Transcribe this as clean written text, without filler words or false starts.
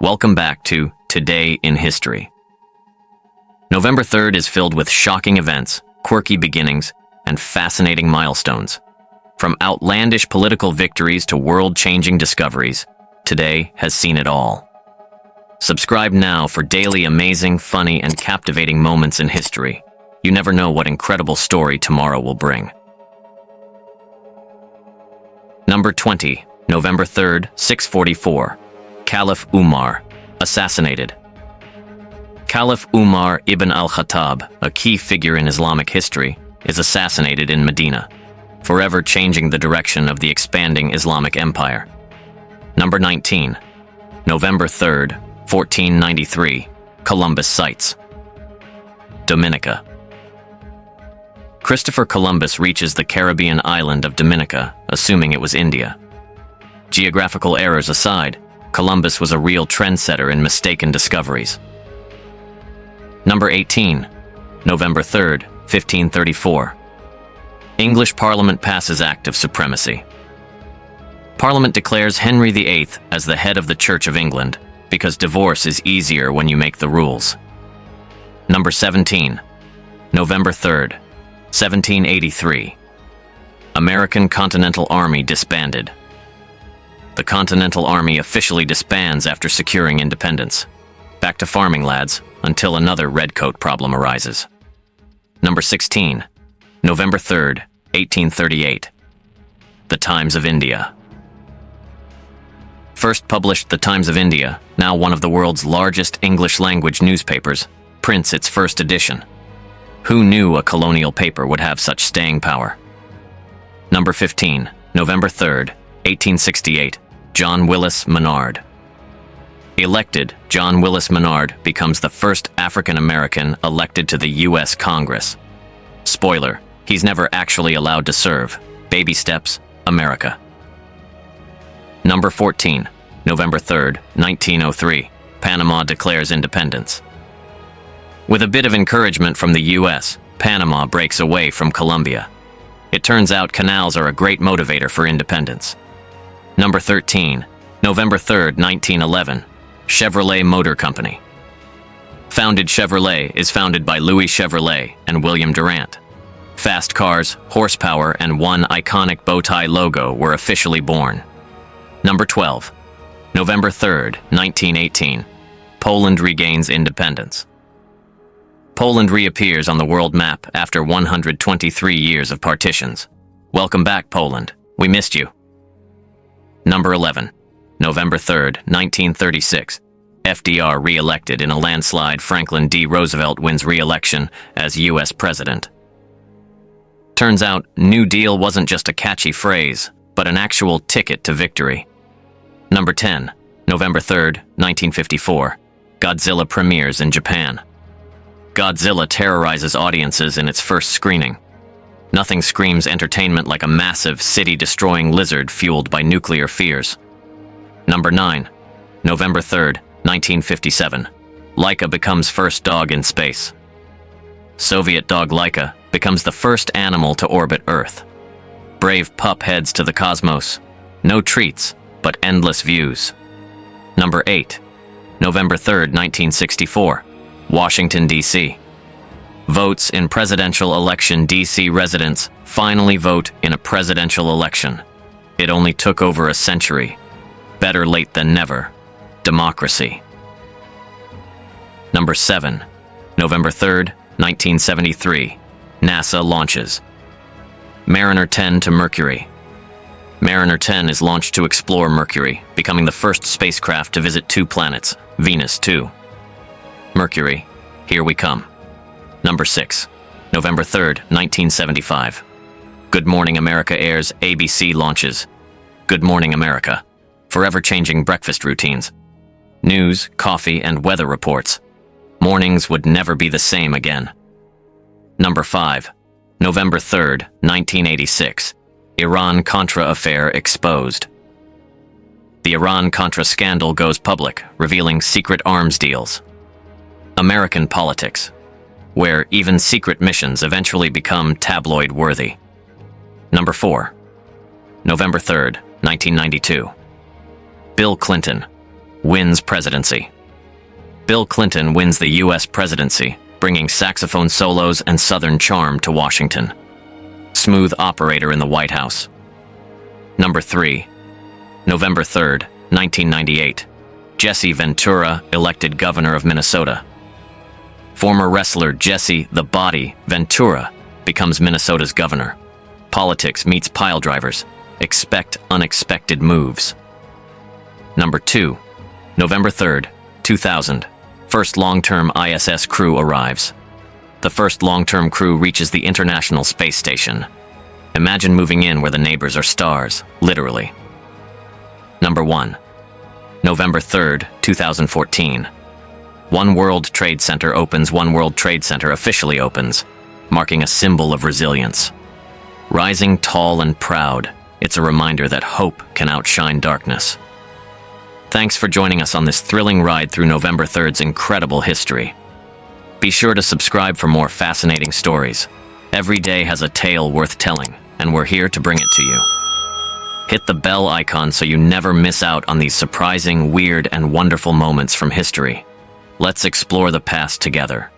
Welcome back to Today in History. November 3rd is filled with shocking events, quirky beginnings, and fascinating milestones. From outlandish political victories to world-changing discoveries, today has seen it all. Subscribe now for daily amazing, funny, and captivating moments in history. You never know what incredible story tomorrow will bring. Number 20, November 3rd, 644. Caliph Umar, assassinated. Caliph Umar ibn al-Khattab, a key figure in Islamic history, is assassinated in Medina, forever changing the direction of the expanding Islamic empire. Number 19, November 3rd, 1493, Columbus sights. Dominica. Christopher Columbus reaches the Caribbean island of Dominica, assuming it was India. Geographical errors aside, Columbus was a real trendsetter in mistaken discoveries. Number 18, November 3rd, 1534. English Parliament passes Act of Supremacy. Parliament declares Henry VIII as the head of the Church of England because divorce is easier when you make the rules. Number 17, November 3rd, 1783. American Continental Army disbanded. The Continental Army officially disbands after securing independence. Back to farming, lads, until another redcoat problem arises. Number 16, November 3rd, 1838. The Times of India. First published, The Times of India, now one of the world's largest English-language newspapers, prints its first edition. Who knew a colonial paper would have such staying power? Number 15, November 3rd, 1868, John Willis Menard. Elected, John Willis Menard becomes the first African-American elected to the U.S. Congress. Spoiler, he's never actually allowed to serve. Baby steps, America. Number 14, November 3rd, 1903, Panama declares independence. With a bit of encouragement from the U.S., Panama breaks away from Colombia. It turns out canals are a great motivator for independence. Number 13, November 3rd, 1911, Chevrolet Motor Company. Chevrolet is founded by Louis Chevrolet and William Durant. Fast cars, horsepower, and one iconic bow tie logo were officially born. Number 12, November 3rd, 1918, Poland regains independence. Poland reappears on the world map after 123 years of partitions. Welcome back, Poland. We missed you. Number 11, November 3rd, 1936. FDR re-elected in a landslide. Franklin D. Roosevelt wins re-election as U.S. President. Turns out, New Deal wasn't just a catchy phrase, but an actual ticket to victory. Number 10, November 3rd, 1954. Godzilla premieres in Japan. Godzilla terrorizes audiences in its first screening. Nothing screams entertainment like a massive, city-destroying lizard fueled by nuclear fears. Number 9, November 3rd, 1957. Laika becomes first dog in space. Soviet dog Laika becomes the first animal to orbit Earth. Brave pup heads to the cosmos. No treats, but endless views. Number 8, November 3rd, 1964. Washington, D.C. Votes in presidential election. D.C. residents finally vote in a presidential election. It only took over a century. Better late than never. Democracy. Number 7, November 3rd, 1973. NASA launches. Mariner 10 to Mercury. Mariner 10 is launched to explore Mercury, becoming the first spacecraft to visit 2 planets, Venus too. Mercury, here we come. Number 6, November 3rd, 1975. Good Morning America airs. ABC launches. Good Morning America, forever changing breakfast routines. News, coffee, and weather reports. Mornings would never be the same again. Number 5, November 3rd, 1986. Iran-Contra affair exposed. The Iran-Contra scandal goes public, revealing secret arms deals. American politics, where even secret missions eventually become tabloid-worthy. Number 4, November 3rd, 1992. Bill Clinton, wins presidency. Bill Clinton wins the U.S. presidency, bringing saxophone solos and Southern charm to Washington. Smooth operator in the White House. Number 3. November 3rd, 1998. Jesse Ventura elected governor of Minnesota. Former wrestler Jesse "The Body" Ventura becomes Minnesota's governor. Politics meets pile drivers. Expect unexpected moves. Number 2. November 3rd, 2000. First long-term ISS crew arrives. The first long-term crew reaches the International Space Station. Imagine moving in where the neighbors are stars, literally. Number 1. November 3rd, 2014. One World Trade Center opens. One World Trade Center officially opens, marking a symbol of resilience. Rising tall and proud, it's a reminder that hope can outshine darkness. Thanks for joining us on this thrilling ride through November 3rd's incredible history. Be sure to subscribe for more fascinating stories. Every day has a tale worth telling, and we're here to bring it to you. Hit the bell icon so you never miss out on these surprising, weird, and wonderful moments from history. Let's explore the past together.